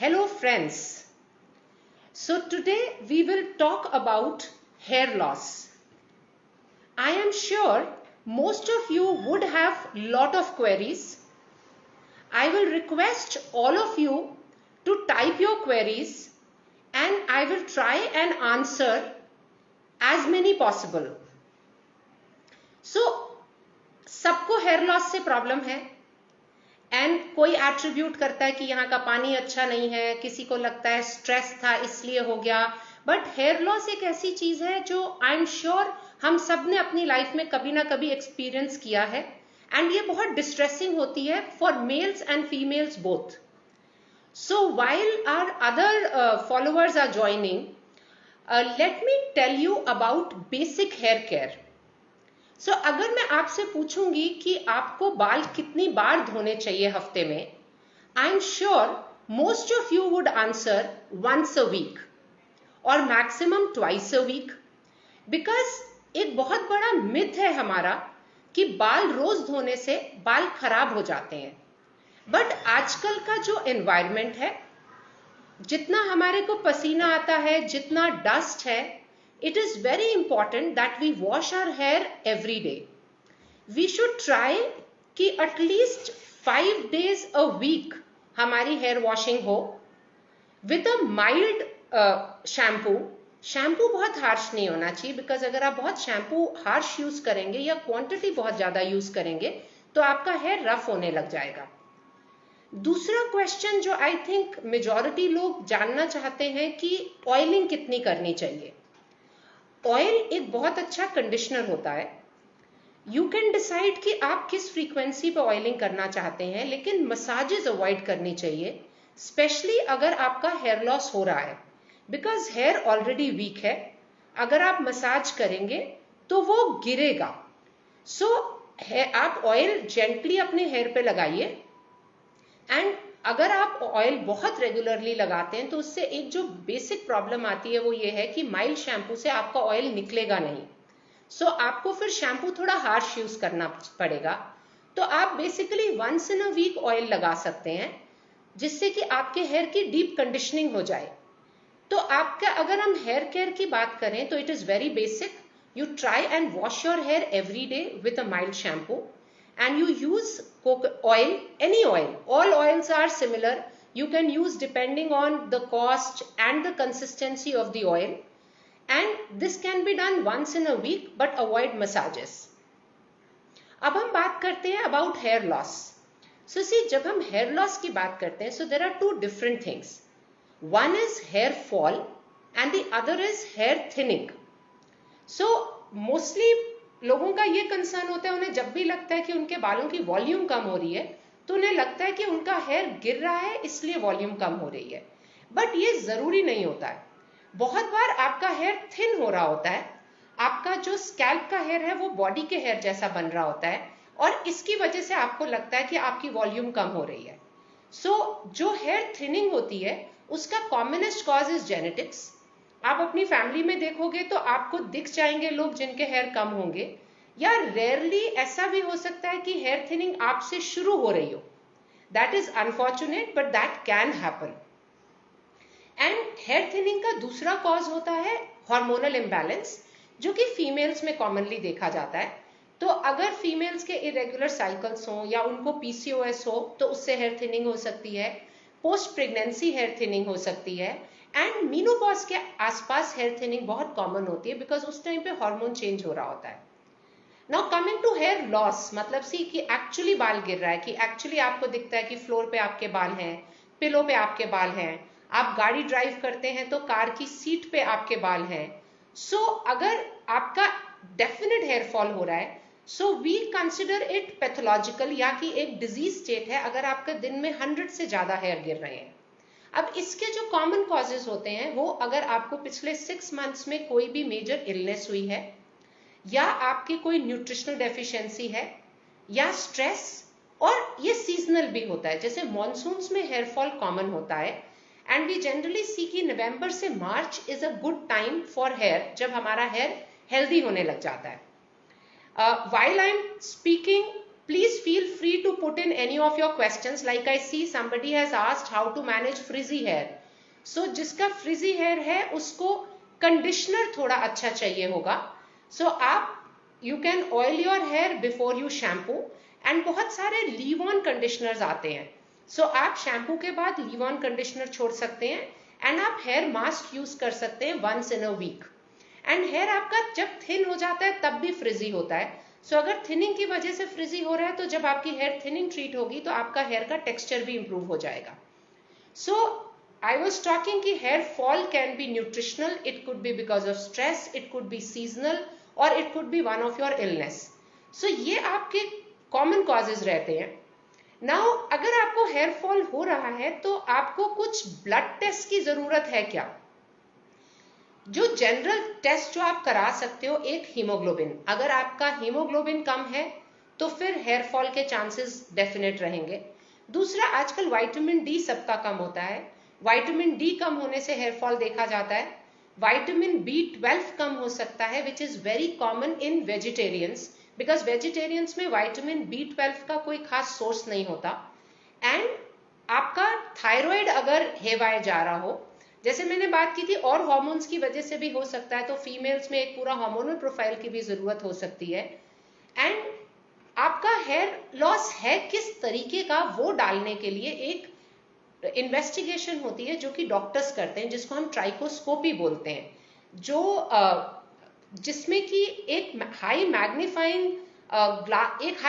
Hello friends. So today we will talk about hair loss. I am sure most of you would have lot of queries. I will request all of you to type your queries and I will try and answer as many possible. So सबको hair loss से problem है and कोई attribute करता है कि यहाँ का पानी अच्छा नहीं है, किसी को लगता है स्ट्रेस था इसलिए हो गया. बट हेयर लॉस एक ऐसी चीज है जो आई एम श्योर हम सब ने अपनी लाइफ में कभी ना कभी एक्सपीरियंस किया है एंड ये बहुत डिस्ट्रेसिंग होती है for males and females both. So while our other followers are joining, let me tell you about basic hair care. So अगर मैं आपसे पूछूंगी कि आपको बाल कितनी बार धोने चाहिए हफ्ते में, I am sure most of you would answer once a week और maximum twice a week. Because एक बहुत बड़ा मिथ है हमारा कि बाल रोज धोने से बाल खराब हो जाते हैं. बट आजकल का जो एनवायरनमेंट है, जितना हमारे को पसीना आता है, जितना डस्ट है, it is very important that we wash our hair every day. We should try कि at least 5 days a week हमारी hair washing हो with a mild shampoo. Shampoo बहुत हार्श नहीं होना चाहिए बिकॉज अगर आप बहुत शैम्पू हार्श यूज करेंगे या क्वांटिटी बहुत ज्यादा यूज करेंगे तो आपका हेयर रफ होने लग जाएगा. दूसरा क्वेश्चन जो आई थिंक मेजॉरिटी लोग जानना चाहते हैं कि ऑयलिंग कितनी करनी चाहिए. ऑयल एक बहुत अच्छा कंडीशनर होता है. यू कैन डिसाइड कि आप किस फ्रीक्वेंसी पे ऑयलिंग करना चाहते हैं, लेकिन मसाजेस अवॉइड करनी चाहिए, स्पेशली अगर आपका हेयर लॉस हो रहा है बिकॉज हेयर ऑलरेडी वीक है. अगर आप मसाज करेंगे तो वो गिरेगा. सो आप ऑयल जेंटली अपने हेयर पे लगाइए एंड अगर आप ऑयल बहुत रेगुलरली लगाते हैं तो उससे एक जो बेसिक प्रॉब्लम आती है वो ये है कि माइल्ड शैम्पू से आपका ऑयल निकलेगा नहीं. सो आपको फिर शैम्पू थोड़ा हार्श यूज करना पड़ेगा. तो आप basically once in a week oil लगा सकते हैं जिससे कि आपके हेयर की डीप कंडीशनिंग हो जाए. तो आपका अगर हम हेयर केयर की बात करें तो it is very basic. You try and wash your hair every day with a mild shampoo and you use oil, any oil. All oils are similar. You can use depending on the cost and the consistency of the oil, and this can be done once in a week but avoid massages. अब हम बात करते हैं about hair loss. So see, जब हम hair loss की बात करते हैं, so there are two different things. One is hair fall and the other is hair thinning. So mostly लोगों का ये कंसर्न होता है, उन्हें जब भी लगता है कि उनके बालों की वॉल्यूम कम हो रही है तो उन्हें लगता है कि उनका हेयर गिर रहा है इसलिए वॉल्यूम कम हो रही है. बट ये जरूरी नहीं होता है. बहुत बार आपका हेयर थिन हो रहा होता है, आपका जो स्कैल्प का हेयर है वो बॉडी के हेयर जैसा बन रहा होता है और इसकी वजह से आपको लगता है कि आपकी वॉल्यूम कम हो रही है. सो जो हेयर थिनिंग होती है उसका कॉमनेस्ट कॉज इज जेनेटिक्स. आप अपनी फैमिली में देखोगे तो आपको दिख जाएंगे लोग जिनके हेयर कम होंगे, या रेयरली ऐसा भी हो सकता है कि हेयर थिनिंग आपसे शुरू हो रही हो. That is unfortunate but that can happen. And hair thinning का दूसरा कॉज होता है हार्मोनल इम्बैलेंस, जो कि फीमेल्स में कॉमनली देखा जाता है. तो अगर फीमेल्स के इरेगुलर साइकिल्स हो या उनको पीसीओएस हो तो उससे हेयर थिनिंग हो सकती है. पोस्ट प्रेगनेंसी हेयर थिनिंग हो सकती है एंड मीनोपॉज के आसपास हेयर थिनिंग बहुत कॉमन होती है बिकॉज उस टाइम पे हार्मोन चेंज हो रहा होता है. Now coming to hair loss, मतलब सी कि एक्चुअली बाल गिर रहा है, कि एक्चुअली आपको दिखता है कि फ्लोर पे आपके बाल हैं, पिलो पे आपके बाल हैं, आप गाड़ी ड्राइव करते हैं तो कार की सीट पे आपके बाल हैं. सो अगर आपका डेफिनेट हेयर फॉल हो रहा है so we consider it pathological, या कि एक डिजीज स्टेट है अगर आपका दिन में 100 से ज्यादा हेयर गिर रहे हैं. अब इसके जो कॉमन कॉजेज होते हैं वो अगर आपको पिछले 6 मंथ्स में कोई भी मेजर इलनेस हुई है, या आपकी कोई न्यूट्रिशनल डेफिशिएंसी है, या स्ट्रेस, और ये सीजनल भी होता है. जैसे मॉनसून्स में हेयर फॉल कॉमन होता है एंड वी जनरली सी कि नवंबर से March is a good time for hair, जब हमारा हेयर हेल्दी होने लग जाता है. While I am speaking Please feel free to put in any of your questions. Like I see somebody has asked how to manage frizzy hair. So जिसका frizzy hair है उसको conditioner थोड़ा अच्छा चाहिए होगा. So आप you can oil your hair before you shampoo, and बहुत सारे leave on conditioners आते हैं. So आप शैम्पू के बाद लीव ऑन कंडीशनर छोड़ सकते हैं, एंड आप हेयर मास्क यूज कर सकते हैं once in a week. And hair आपका जब थिन हो जाता है तब भी फ्रिजी होता है. सो अगर थिनिंग की वजह से फ्रिजी हो रहा है तो जब आपकी हेयर थिनिंग ट्रीट होगी तो आपका हेयर का टेक्सचर भी इंप्रूव हो जाएगा. सो आई वॉज टॉकिंग कि hair fall can be nutritional, it could be because of stress, it could be seasonal, और it could be one of your illness. So ये आपके कॉमन कॉजेज रहते हैं. Now अगर आपको हेयर फॉल हो रहा है तो आपको कुछ ब्लड टेस्ट की जरूरत है क्या? जो जनरल टेस्ट जो आप करा सकते हो, एक हीमोग्लोबिन. अगर आपका हीमोग्लोबिन कम है तो फिर हेयर फॉल के चांसेस डेफिनेट रहेंगे. दूसरा, आजकल विटामिन डी सबका कम होता है. विटामिन डी कम होने से हेयर फॉल देखा जाता है. विटामिन B12 कम हो सकता है, which is very common in vegetarians, because vegetarians में विटामिन B12 का कोई खास सोर्स नहीं होता. एंड आपका थायराइड अगर हेवाए जा रहा हो, जैसे मैंने बात की थी, और हार्मोन्स की वजह से भी हो सकता है, तो फीमेल्स में एक पूरा हार्मोनल प्रोफाइल की भी जरूरत हो सकती है. एंड आपका हेयर लॉस है किस तरीके का, वो डालने के लिए एक इन्वेस्टिगेशन होती है जो कि डॉक्टर्स करते हैं, जिसको हम ट्राइकोस्कोपी बोलते हैं, जो जिसमें कि एक हाई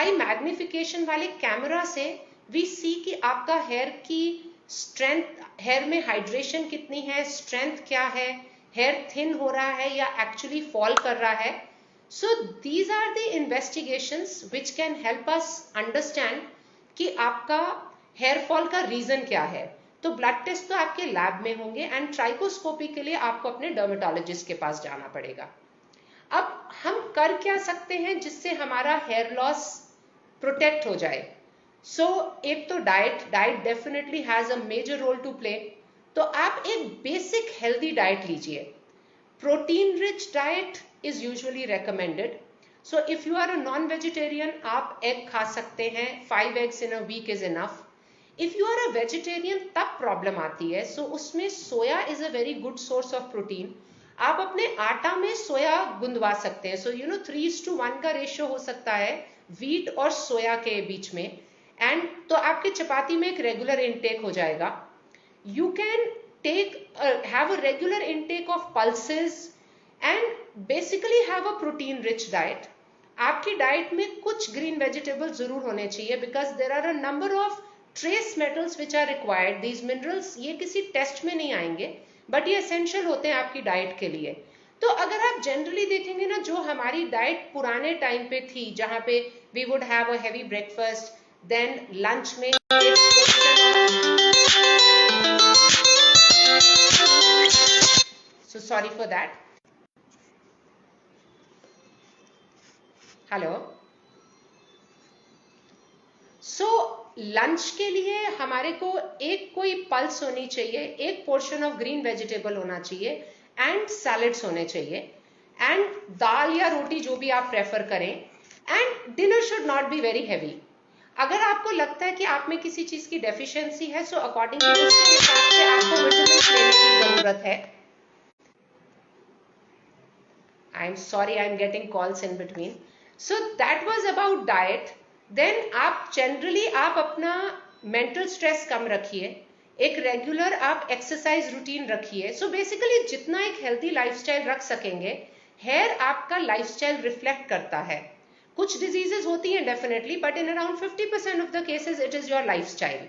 मैग्निफिकेशन वाले कैमरा से वी सी कि आपका हेयर की स्ट्रेंथ, हेयर में हाइड्रेशन कितनी है, स्ट्रेंथ क्या है, हेयर थिन हो रहा है या एक्चुअली फॉल कर रहा है. So these are the investigations which can help us understand कि आपका हेयर फॉल का रीजन क्या है. तो ब्लड टेस्ट तो आपके लैब में होंगे, एंड ट्राइकोस्कोपी के लिए आपको अपने डर्मेटोलॉजिस्ट के पास जाना पड़ेगा. अब हम कर क्या सकते हैं जिससे हमारा हेयर लॉस प्रोटेक्ट हो जाए? सो एक तो diet definitely has a major role to play. तो आप एक बेसिक हेल्दी डाइट लीजिए. Protein rich diet is usually recommended. So if you are a non vegetarian, आप एग खा सकते हैं. 5 eggs in a week is enough. If you are a vegetarian तब problem आती है. सो उसमें soya is a very good source of protein. आप अपने आटा में सोया गुंदवा सकते हैं. सो 3:1 का रेशियो हो सकता है व्हीट और सोया के बीच में, एंड तो आपके चपाती में एक रेगुलर इनटेक हो जाएगा. You can have a regular intake of pulses and basically have a protein rich diet. आपकी डाइट में कुछ ग्रीन वेजिटेबल जरूर होने चाहिए, because there are a number of trace metals which are required. These minerals ये किसी test में नहीं आएंगे, बट ये एसेंशियल होते हैं आपकी डाइट के लिए. तो अगर आप जनरली देखेंगे ना, जो हमारी डाइट पुराने टाइम पे थी, जहां पे we would have a heavy breakfast, then lunch में so sorry for that. Hello. So lunch के लिए हमारे को एक कोई पल्स होनी चाहिए, एक पोर्शन ऑफ ग्रीन वेजिटेबल होना चाहिए, एंड सैलेड्स होने चाहिए, एंड दाल या रोटी जो भी आप प्रेफर करें. And dinner should not be very heavy. अगर आपको लगता है कि आप में किसी चीज की डेफिशिएंसी है, सो अकॉर्डिंगली उसके हिसाब से आपको विटामिन लेने की जरूरत है. I am sorry, I am getting calls in between. So that was about diet. Then आप जनरली आप अपना मेंटल स्ट्रेस कम रखिए, एक रेगुलर आप एक्सरसाइज रूटीन रखिए. सो बेसिकली जितना एक हेल्दी लाइफस्टाइल रख सकेंगे, हेयर आपका लाइफस्टाइल रिफ्लेक्ट करता है. कुछ डिजीजेस होती हैं definitely, but in around 50% of the cases it is your lifestyle.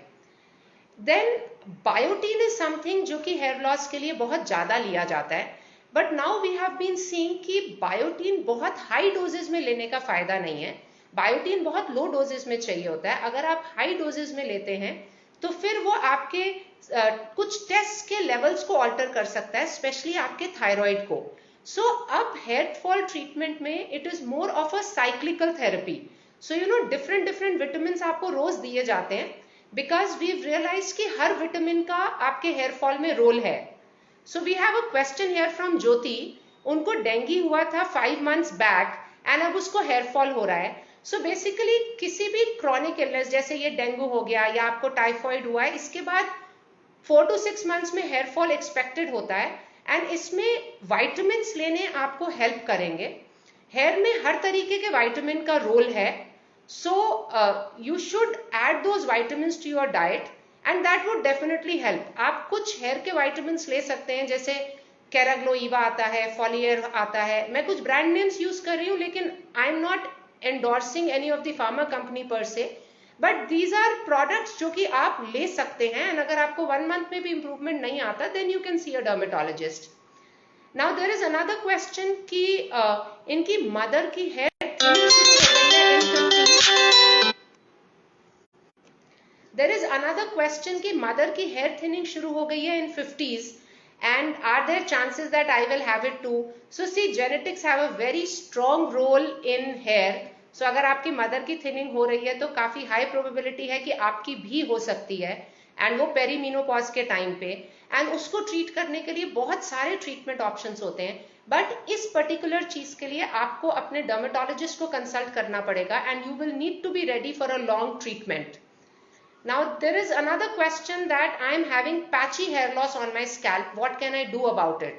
Then biotin is something जो कि हेयर लॉस के लिए बहुत ज्यादा लिया जाता है, but now we have been seeing कि बायोटीन बहुत हाई डोजेस में लेने का फायदा नहीं है. बायोटीन बहुत लो डोजेस में चाहिए होता है. अगर आप हाई डोजेस में लेते हैं तो फिर वो आपके कुछ टेस्ट के लेवल्स को ऑल्टर कर सकता है, स्पेशली आपके थायराइड को. सो अब हेयर फॉल ट्रीटमेंट में it is more of a cyclical therapy. So different vitamin आपको रोज दिए जाते हैं, बिकॉज वी रियलाइज कि हर विटामिन का आपके हेयर फॉल में रोल है. So we have a question here from Jyoti. उनको डेंगू हुआ था 5 months बैक, एंड अब उसको हेयर फॉल हो रहा है. सो बेसिकली किसी भी क्रॉनिक इलनेस जैसे ये डेंगू हो गया या आपको टाइफॉइड हुआ है, इसके बाद 4 to 6 मंथ्स में हेयर फॉल एक्सपेक्टेड होता है एंड इसमें विटामिन्स लेने आपको हेल्प करेंगे। हेयर में हर तरीके के विटामिन का रोल है, so you should add those vitamins to your diet and that would definitely help. आप कुछ हेयर के विटामिन्स ले सकते हैं, जैसे कैराग्लोइवा आता है, फॉलियर आता है। मैं कुछ ब्रांड नेम्स यूज कर रही हूँ, लेकिन I am not endorsing any of the pharma company पर से, बट दीज आर प्रोडक्ट्स जो कि आप ले सकते हैं। एंड अगर आपको 1 मंथ में भी इंप्रूवमेंट नहीं आता, then you can see a dermatologist. Now there is another question कि इनकी मदर की hair there is another question कि मदर की हेयर थिनिंग शुरू हो गई है इन 50s and are there chances that I will have it too? So see, genetics have a very strong role in hair. So अगर आपकी mother की thinning हो रही है तो काफी हाई प्रोबेबिलिटी है कि आपकी भी हो सकती है, एंड वो पेरीमीनोपॉज के टाइम पे। एंड उसको ट्रीट करने के लिए बहुत सारे ट्रीटमेंट ऑप्शंस होते हैं, बट इस पर्टिकुलर चीज के लिए आपको अपने डर्मेटोलॉजिस्ट को कंसल्ट करना पड़ेगा and you will need to be ready for a long treatment. Now there is another question that I am having patchy hair loss on my scalp. What can I do about it?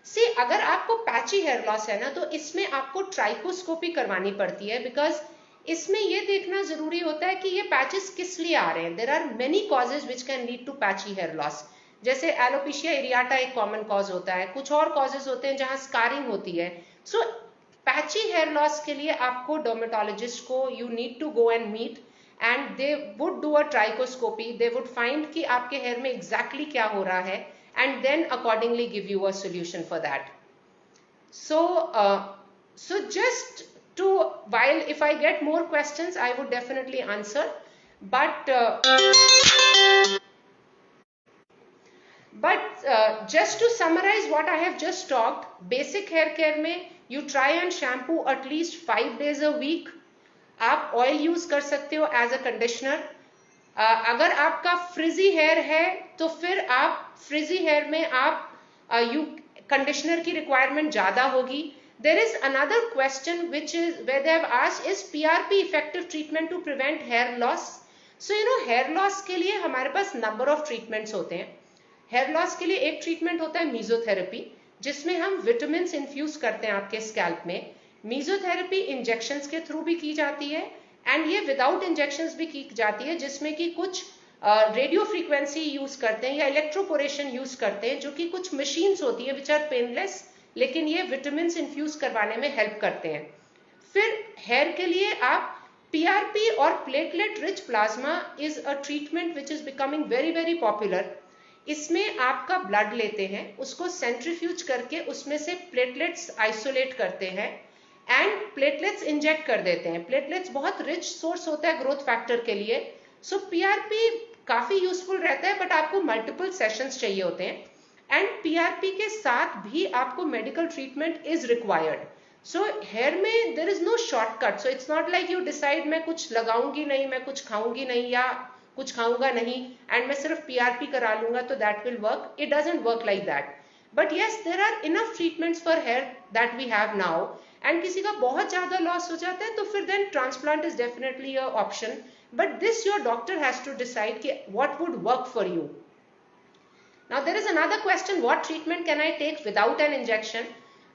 See, अगर आपको patchy hair loss है ना, तो इसमें आपको trichoscopy करवानी पड़ती है, बिकॉज इसमें ये देखना जरूरी होता है कि ये पैचेस किस लिए आ रहे हैं। There are many causes which can lead to patchy hair loss, जैसे एलोपेशिया एरियाटा एक कॉमन कॉज होता है, कुछ और कॉजेज होते हैं जहां स्कारिंग होती है। सो पैची हेयर लॉस के लिए आपको डर्मेटोलॉजिस्ट को you need to go and meet and they would do a trichoscopy. They would find कि आपके hair में exactly क्या हो रहा है and then accordingly give you a solution for that. So just to, while if I get more questions I would definitely answer, but just to summarize what I have just talked, basic hair care में you try and shampoo at least 5 days a week. आप oil use कर सकते हो as a conditioner. अगर आपका फ्रिजी hair है तो फिर आप फ्रिजी हेयर में आप कंडीशनर की रिक्वायरमेंट ज्यादा होगी। There is another question which is where they have asked, is PRP effective treatment to prevent hair loss? So you know, hair loss के लिए हमारे पास नंबर ऑफ ट्रीटमेंट्स होते हैं। हेयर लॉस के लिए एक ट्रीटमेंट होता है मीजोथेरेपी, जिसमें हम विटामिन इन्फ्यूज करते हैं आपके स्कैल्प में। मीजोथेरेपी इंजेक्शंस के थ्रू भी की जाती है एंड ये विदाउट इंजेक्शंस भी की जाती है, जिसमें कि कुछ रेडियो फ्रीक्वेंसी यूज करते हैं या इलेक्ट्रोपोरेशन यूज करते हैं, जो कि कुछ मशीन्स होती है विच आर पेनलेस, लेकिन ये विटामिन इन्फ्यूज करवाने में हेल्प करते हैं। फिर हेयर के लिए आप पीआरपी और platelet rich plasma is a treatment which is becoming very very popular. इसमें आपका ब्लड लेते हैं, उसको सेंट्रीफ्यूज करके उसमें से प्लेटलेट्स आइसोलेट करते हैं एंड प्लेटलेट्स इंजेक्ट कर देते हैं। प्लेटलेट्स बहुत रिच सोर्स होता है ग्रोथ फैक्टर के लिए। सो पीआरपी काफी यूजफुल रहता है, बट आपको मल्टीपल सेशंस चाहिए होते हैं एंड पीआरपी के साथ भी आपको medical treatment is required. So hair में there is no shortcut. So it's not like you decide मैं कुछ लगाऊंगी नहीं, मैं कुछ खाऊंगी नहीं या कुछ खाऊंगा नहीं एंड मैं सिर्फ पीआरपी करा लूंगा तो that will work. It doesn't work like that. But yes, there are enough treatments for hair that we have now. And किसी का बहुत ज्यादा लॉस हो जाता है तो फिर then transplant is definitely a option, but this your doctor has to decide कि what would work for you. Now there is another question, what treatment can I take without an injection?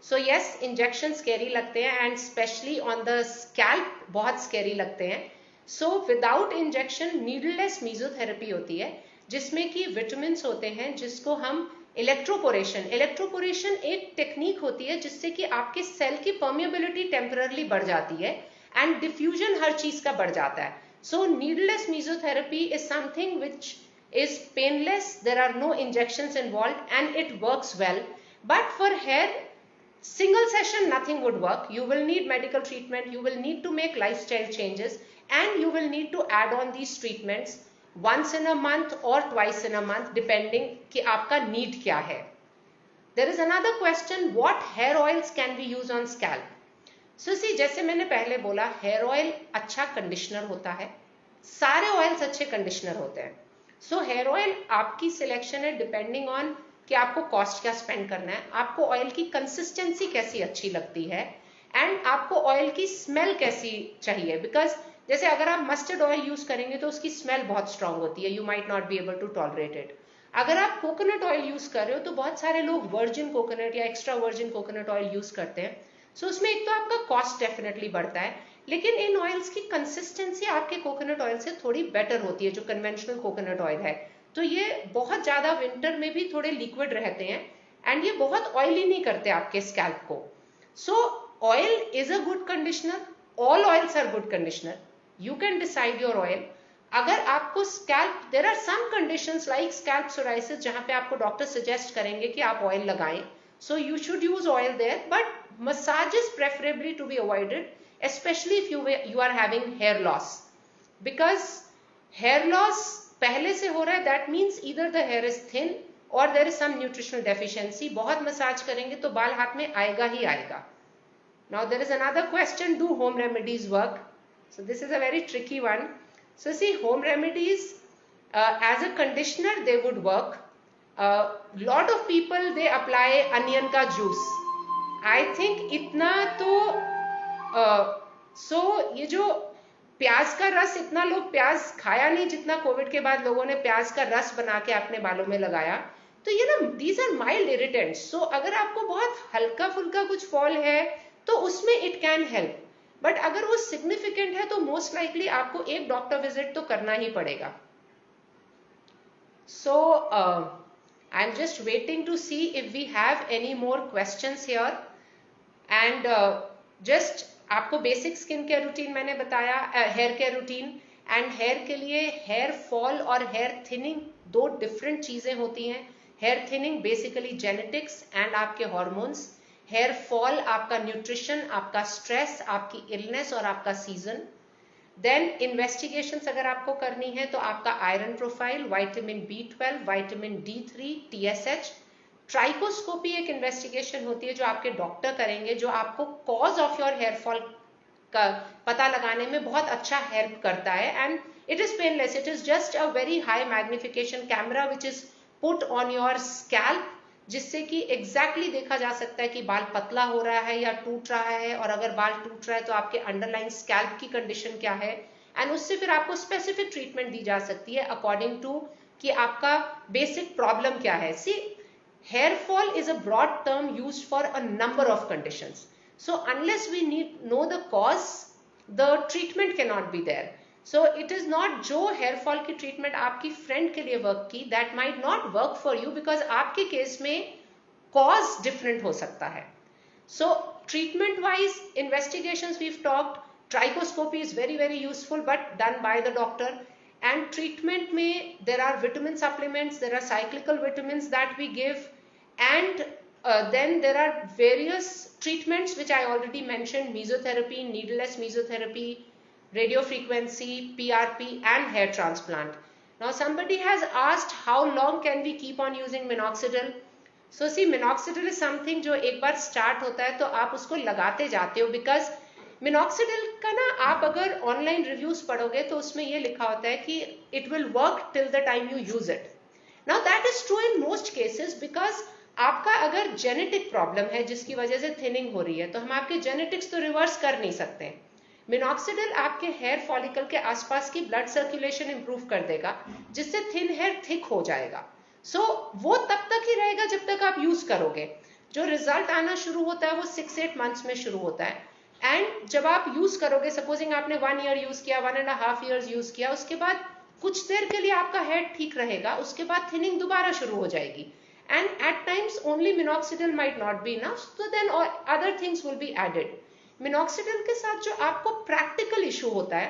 So yes, injection scary लगते हैं and specially on the scalp बहुत scary लगते हैं। So without injection needleless mesotherapy होती है, जिसमें कि vitamin होते हैं जिसको हम इलेक्ट्रोपोरेशन एक टेक्निक होती है जिससे कि आपके सेल की परमिएबिलिटी टेम्पररली बढ़ जाती है एंड डिफ्यूजन हर चीज का बढ़ जाता है। So needleless mesotherapy is something which is painless, there are no injections involved and it works well. But for hair, single session nothing would work. You will need medical treatment, you will need to make lifestyle changes and you will need to add on these treatments once in a month or twice in a month depending कि आपका need क्या है। There is another question, what hair oils can we use on scalp? So see, जैसे मैंने पहले बोला, hair oil अच्छा conditioner होता है, सारे ऑयल्स अच्छे कंडीशनर होते हैं। सो हेयर ऑयल आपकी सिलेक्शन है डिपेंडिंग ऑन कि आपको कॉस्ट क्या स्पेंड करना है, आपको ऑयल की कंसिस्टेंसी कैसी अच्छी लगती है एंड आपको ऑयल की स्मेल कैसी चाहिए, बिकॉज जैसे अगर आप मस्टर्ड ऑयल यूज करेंगे तो उसकी स्मेल बहुत स्ट्रांग होती है, you might not be able to tolerate it. अगर आप कोकोनट ऑयल यूज कर रहे हो तो बहुत सारे लोग वर्जिन कोकोनट या extra virgin coconut oil use करते हैं। सो उसमें एक तो आपका कॉस्ट डेफिनेटली बढ़ता है, लेकिन इन ऑयल्स की कंसिस्टेंसी आपके कोकोनट ऑयल से थोड़ी बेटर होती है, जो कन्वेंशनल कोकोनट ऑयल है। तो ये बहुत ज्यादा विंटर में भी थोड़े लिक्विड रहते हैं एंड ये बहुत ऑयली नहीं करते आपके स्कैल्प को। So oil is a good conditioner, all oils are good conditioner, you can decide your oil. अगर आपको scalp, there are some conditions like scalp psoriasis जहां पे आपको डॉक्टर सजेस्ट करेंगे कि आप ऑयल लगाएं, so you should use oil there, but massage is preferably to be avoided, especially if you are having hair loss, because hair loss पहले से हो रहा है, that means either the hair is thin or there is some nutritional deficiency। बहुत massage करेंगे तो बाल हाथ में आएगा ही आएगा। Now there is another question, do home remedies work? So this is a very tricky one. So see, home remedies as a conditioner they would work. Lot of people they apply onion का juice, I think इतना तो so ये जो प्याज का रस, इतना लोग प्याज खाया नहीं जितना कोविड के बाद लोगों ने प्याज का रस बना के अपने बालों में लगाया। तो ये ना, these are mild irritants, so अगर आपको बहुत हल्का फुल्का कुछ फॉल है तो उसमें इट कैन हेल्प, बट अगर वो सिग्निफिकेंट है तो मोस्ट लाइकली आपको एक डॉक्टर विजिट तो करना ही पड़ेगा। So I'm just waiting to see if we have any more questions here, and just आपको बेसिक स्किन केयर रूटीन मैंने बताया, hair care routine, and hair के लिए हेयर फॉल और हेयर थिनिंग दो डिफरेंट चीजें होती हैं। Hair thinning basically genetics and आपके हॉर्मोन्स, हेयर फॉल आपका न्यूट्रिशन, आपका स्ट्रेस, आपकी इलनेस और आपका सीजन। देन इन्वेस्टिगेशंस अगर आपको करनी है तो आपका iron profile, vitamin B12, vitamin D3, TSH। Trichoscopy एक इन्वेस्टिगेशन होती है जो आपके डॉक्टर करेंगे, जो आपको cause of your hair fall का पता लगाने में बहुत अच्छा हेल्प करता है, and it is painless, it is just a very high magnification camera which is put on your scalp, जिससे कि एग्जैक्टली देखा जा सकता है कि बाल पतला हो रहा है या टूट रहा है, और अगर बाल टूट रहा है तो आपके अंडरलाइन स्कैल्प की कंडीशन क्या है, एंड उससे फिर आपको स्पेसिफिक ट्रीटमेंट दी जा सकती है अकॉर्डिंग टू कि आपका बेसिक प्रॉब्लम क्या है। सी, hair fall is a broad term used for a number of conditions, so unless we know the cause, the treatment cannot be there. So it is not जो hair fall की treatment आपकी friend के लिए work की, that might not work for you because आपके case में cause different हो सकता है। So treatment wise, investigations we've talked, trichoscopy is very very useful but done by the doctor, and treatment में there are vitamin supplements, there are cyclical vitamins that we give, and then there are various treatments which I already mentioned, mesotherapy, needleless mesotherapy, radio frequency, PRP, and hair transplant. Now somebody has asked how long can we keep on using minoxidil? So see, minoxidil is something जो एक बार start होता है तो आप उसको लगाते जाते हो, because मिनॉक्सिडिल का ना, आप अगर ऑनलाइन रिव्यूज पढ़ोगे तो उसमें ये लिखा होता है कि it will work till the time you use it. Now that is true in most cases, because आपका अगर जेनेटिक प्रॉब्लम है जिसकी वजह से थिनिंग हो रही है, तो हम आपके जेनेटिक्स तो रिवर्स कर नहीं सकते। मिनॉक्सिडिल आपके हेयर फॉलिकल के आसपास की ब्लड सर्कुलेशन इंप्रूव कर देगा, जिससे थिन हेयर थिक हो जाएगा। सो वो तब तक ही रहेगा जब तक आप यूज करोगे। जो रिजल्ट आना शुरू होता है वो 6-8 मंथ्स में शुरू होता है, एंड जब आप यूज करोगे, सपोजिंग आपने 1 ईयर यूज किया, 1.5 ईयर्स यूज किया, उसके बाद कुछ देर के लिए आपका हेयर ठीक रहेगा, उसके बाद थिनिंग दोबारा शुरू हो जाएगी, and at times only minoxidil might not be enough, so then other things will be added. Minoxidil के साथ जो आपको प्रैक्टिकल इशू होता है,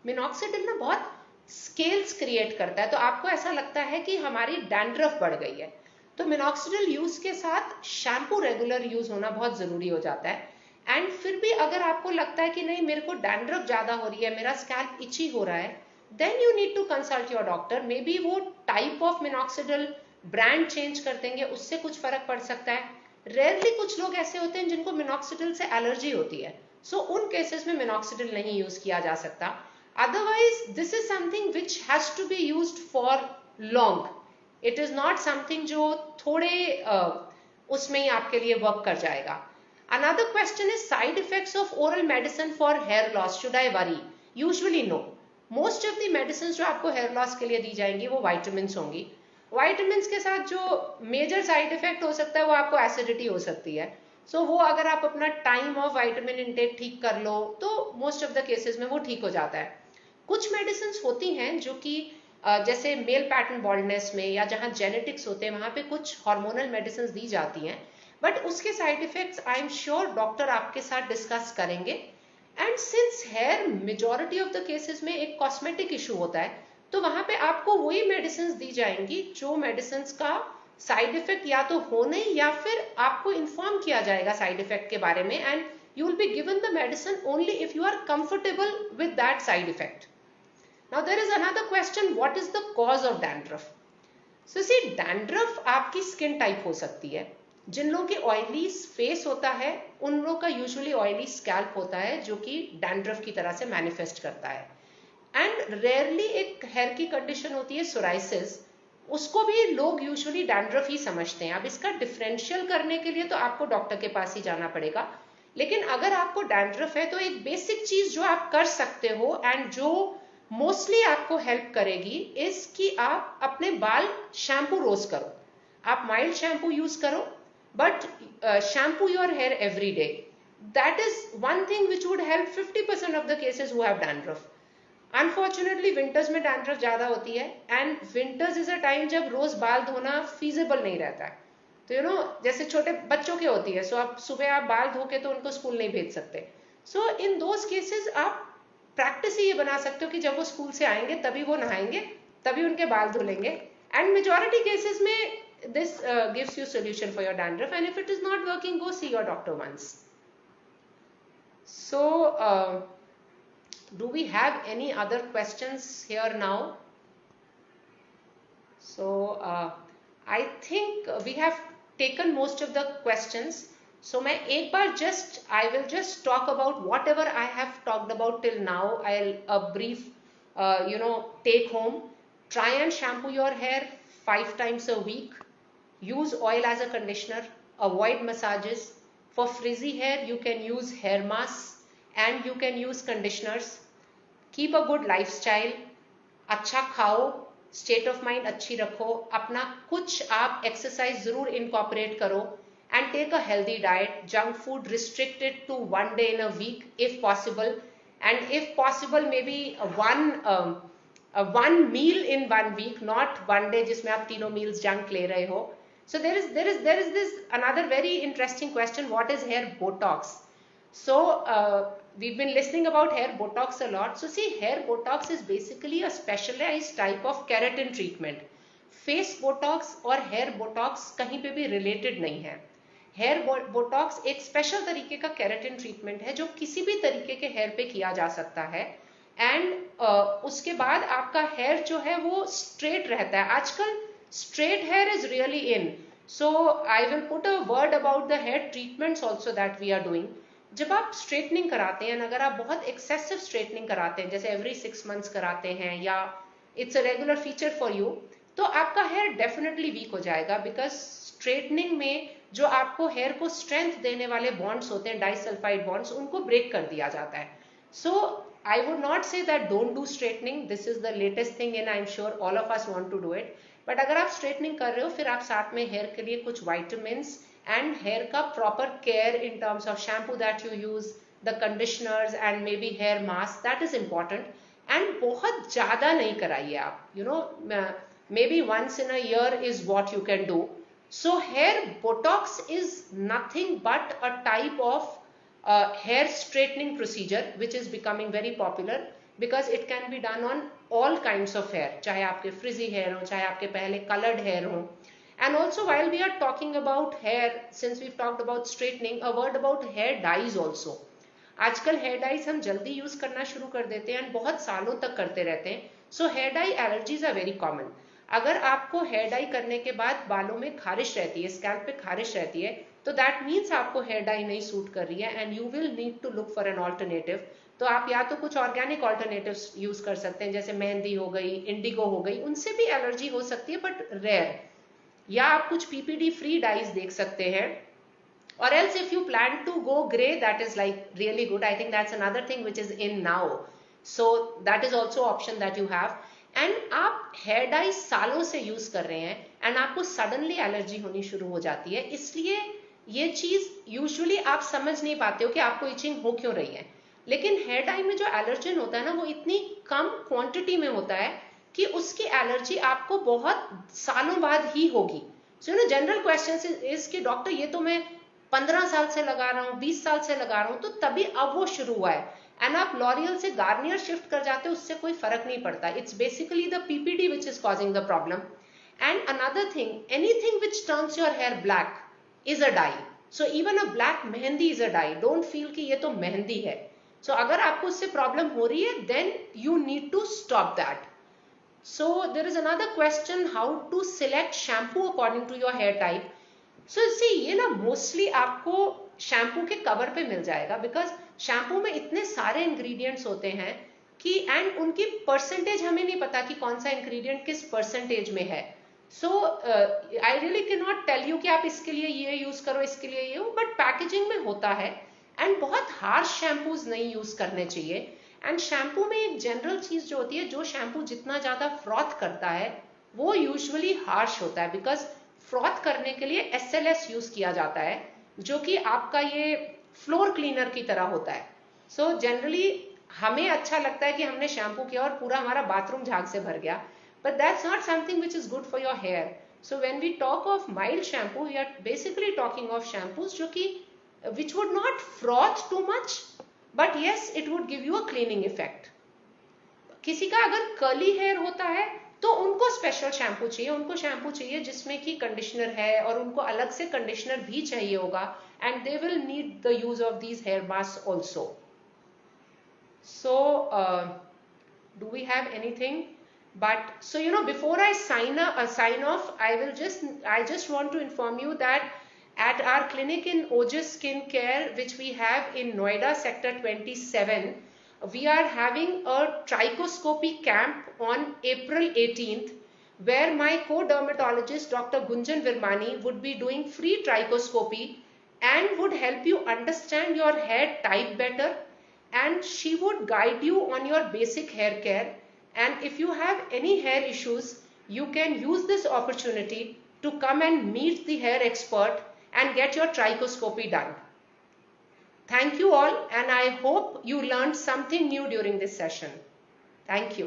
मिनॉक्सिडिल ना बहुत स्केल्स क्रिएट करता है, तो आपको ऐसा लगता है कि हमारी डैंड्रफ बढ़ गई है, तो मिनॉक्सिडिल यूज के साथ शैम्पू रेगुलर यूज होना बहुत जरूरी हो जाता है। एंड फिर भी अगर आपको लगता है कि नहीं, मेरे को डैंड्रफ ज्यादा हो रही है, मेरा स्कैल्प इची हो रहा है, then you need to consult your doctor. Maybe वो type of minoxidil brand change कर देंगे, उससे कुछ फर्क पड़ सकता है। रेयरली कुछ लोग ऐसे होते हैं जिनको मिनॉक्सिडिल से एलर्जी होती है, सो उन केसेस में मिनॉक्सिडिल नहीं यूज किया जा सकता। Otherwise this is something which has to be used for long, it is not something जो थोड़े उसमें ही आपके लिए वर्क कर जाएगा। Another question is side effects of oral medicine for hair loss. Should I worry? Usually no. Most of the medicines जो आपको hair loss के लिए दी जाएंगी वो vitamins होंगी. Vitamins के साथ जो major side effect हो सकता है वो आपको acidity हो सकती है. So वो अगर आप अपना time of vitamin intake ठीक कर लो तो most of the cases में वो ठीक हो जाता है. कुछ medicines होती हैं जो कि जैसे मेल पैटर्न बॉल्डनेस में या जहाँ जेनेटिक्स होते हैं वहाँ पे कुछ हार्मोनल मेडिसिन दी जाती हैं, बट उसके side effects I am sure doctor आपके साथ डिस्कस करेंगे. And since hair majority of the cases में एक कॉस्मेटिक इशू होता है तो वहाँ पे आपको वही मेडिसिन दी जाएंगी जो मेडिसिन का साइड इफेक्ट या तो हो नहीं या फिर आपको इन्फॉर्म किया जाएगा साइड इफेक्ट के बारे में, and you will be given the medicine only if you are comfortable with that side effect. Now there is another question, what is the cause of dandruff? So see, dandruff आपकी skin type हो सकती है. जिन लोगों की oily face होता है उन लोगों का usually oily scalp होता है जो कि dandruff की तरह से manifest करता है. And rarely एक hair की condition होती है psoriasis, उसको भी लोग usually dandruff ही समझते हैं. अब इसका differential करने के लिए तो आपको डॉक्टर के पास ही जाना पड़ेगा, लेकिन अगर आपको dandruff है तो एक बेसिक चीज जो आप कर सकते हो एंड जो मोस्टली आपको हेल्प करेगी इज कि आप अपने बाल शैम्पू रोज करो. आप माइल्ड शैम्पू यूज करो but shampoo your hair every day. That is one thing which would help 50% of the cases who have dandruff. Unfortunately winters में डैंड्रफ ज्यादा होती है and winters is a time जब रोज बाल धोना फीजिबल नहीं रहता है. तो यू नो जैसे छोटे बच्चों की होती है, सो आप सुबह आप बाल धो के तो उनको स्कूल नहीं भेज सकते. सो इन दोज केसेस आप प्रैक्टिस ही ये बना सकते हो कि जब वो स्कूल से आएंगे तभी वो नहाएंगे, तभी उनके बाल धुलेंगे. एंड मेजॉरिटी केसेस में this gives you solution for your dandruff, and if it is not working go see your doctor once. So do we have any other questions here now? So I think we have taken most of the questions. So मैं एक बार I will just talk about whatever I have talked about till now. I'll a brief take home. Try and shampoo your hair 5 times a week. Use oil as a conditioner. Avoid massages. For frizzy hair you can use hair masks and you can use conditioners. Keep a good lifestyle. अच्छा खाओ, state of mind अच्छी रखो, अपना कुछ आप exercise जरूर incorporate करो, and take a healthy diet. Junk food restricted to 1 day in a week if possible, and if possible maybe one meal in 1 week, not 1 day जिसमें आप तीनों meals junk ले रहे हो. So there is this another very interesting question, what is hair Botox? So we've been listening about hair Botox a lot. So see, hair Botox is basically a specialized type of keratin treatment. Face Botox और hair Botox कहीं पे भी related नहीं है. Hair Botox एक special तरीके का keratin treatment है जो किसी भी तरीके के हेयर पे किया जा सकता है, एंड उसके बाद आपका हेयर जो है वो स्ट्रेट रहता है. आजकल straight hair is really in, so I will put a word about the hair treatments also that we are doing. जब आप स्ट्रेटनिंग कराते हैं, अगर आप बहुत एक्सेसिव स्ट्रेटनिंग कराते हैं जैसे एवरी 6 months कराते हैं या it's a regular feature for you, तो आपका हेयर डेफिनेटली वीक हो जाएगा, बिकॉज स्ट्रेटनिंग में जो आपको हेयर को स्ट्रेंथ देने वाले बॉन्ड्स होते हैं, डाइसल्फाइड बॉन्ड्स, उनको ब्रेक कर दिया जाता है. So I would not say that don't do straightening, this is the latest thing and I am sure all of us want to do it. But अगर आप स्ट्रेटनिंग कर रहे हो फिर आप साथ में हेयर के लिए कुछ वाइटामिन्स एंड हेयर का proper care in terms of shampoo that you use, the conditioners and may be here mask, that is important. And बहुत ज्यादा नहीं कराइए आप, you know may be once in a year is what you can do. So hair Botox is nothing but a type of hair straightening procedure which is becoming very popular because it can be done on all kinds of hair, चाहे आपके frizzy hair हो, चाहे आपके पहले colored hair हो. And also while we are talking about hair, since we've talked about straightening, a word about hair dyes also. आजकल hair dies हम जल्दी यूज करना शुरू कर देते हैं एंड बहुत सालों तक करते रहते हैं. So hair dye allergies are very common. अगर आपको हेयर डाई करने के बाद बालों में खारिश रहती है, स्कैल्प पे खारिश रहती है, तो दैट मीन्स आपको हेयर डाई नहीं सूट कर रही है and you will need to look for an alternative. तो आप या तो कुछ ऑर्गेनिक ऑल्टरनेटिव्स यूज कर सकते हैं जैसे मेहंदी हो गई, इंडिगो हो गई, उनसे भी एलर्जी हो सकती है बट रेयर. या आप कुछ पीपीडी फ्री डाइज देख सकते हैं Or else if you plan to go grey, that is like really good. I think that's another thing which is in now. So that is also option that you have. And आप hair dye सालों से use कर रहे हैं and आपको suddenly allergy होनी शुरू हो जाती है, इसलिए ये चीज यूजुअली आप समझ नहीं पाते हो कि आपको इचिंग हो क्यों रही है. लेकिन हेयर डाई में जो एलर्जन होता है ना, वो इतनी कम क्वांटिटी में होता है कि उसकी एलर्जी आपको बहुत सालों बाद ही होगी. सो you no general question is कि डॉक्टर ये तो मैं 15 साल से लगा रहा हूँ, 20 साल से लगा रहा हूँ, तो तभी अब वो शुरू हुआ है. एंड आप लॉरियल से गार्नियर शिफ्ट कर जाते हो, उससे कोई फर्क नहीं पड़ता. It's basically the PPD which is causing the problem. And another thing, anything which turns your hair black is a dye. So even a black mehndi is a dye. Don't feel कि ये तो मेहंदी है. सो अगर आपको उससे प्रॉब्लम हो रही है, then you need to stop that. So there is another question, how to select shampoo according to your hair type. So see, ये ना मोस्टली आपको शैम्पू के कवर पे मिल जाएगा, बिकॉज शैम्पू में इतने सारे इंग्रेडिएंट्स होते हैं कि एंड उनकी परसेंटेज हमें नहीं पता कि कौन सा इंग्रेडिएंट किस परसेंटेज में है. So I really can not tell you कि आप इसके लिए ये यूज करो, इसके लिए ये हो, बट पैकेजिंग में होता है. एंड बहुत हार्श शैम्पूज नहीं यूज करने चाहिए. एंड शैम्पू में एक जनरल चीज जो होती है, जो शैम्पू जितना ज्यादा फ्रॉथ करता है वो यूजुअली हार्श होता है, बिकॉज फ्रॉथ करने के लिए SLS यूज किया जाता है, जो कि आपका ये फ्लोर क्लीनर की तरह होता है. सो जनरली हमें अच्छा लगता है कि हमने शैम्पू किया और पूरा हमारा बाथरूम झाग से भर गया, but that's not something which is good for your hair. So when we talk of mild shampoo, we are basically talking of shampoos जो कि which would not froth too much, but yes it would give you a cleaning effect. किसी का अगर curly hair होता है तो उनको special shampoo चाहिए, उनको शैम्पू चाहिए जिसमें कि कंडीशनर है, और उनको अलग से कंडीशनर भी चाहिए होगा, and they will need the use of these hair mask also. So do we have anything? But so you know, before I sign off, I just want to inform you that at our clinic in Ojis Skin Care, which we have in Noida sector 27, we are having a trichoscopy camp on April 18th, where my co-dermatologist Dr. Gunjan Virmani would be doing free trichoscopy and would help you understand your hair type better, and she would guide you on your basic hair care. And if you have any hair issues, you can use this opportunity to come and meet the hair expert and get your trichoscopy done. Thank you all, and I hope you learned something new during this session. Thank you.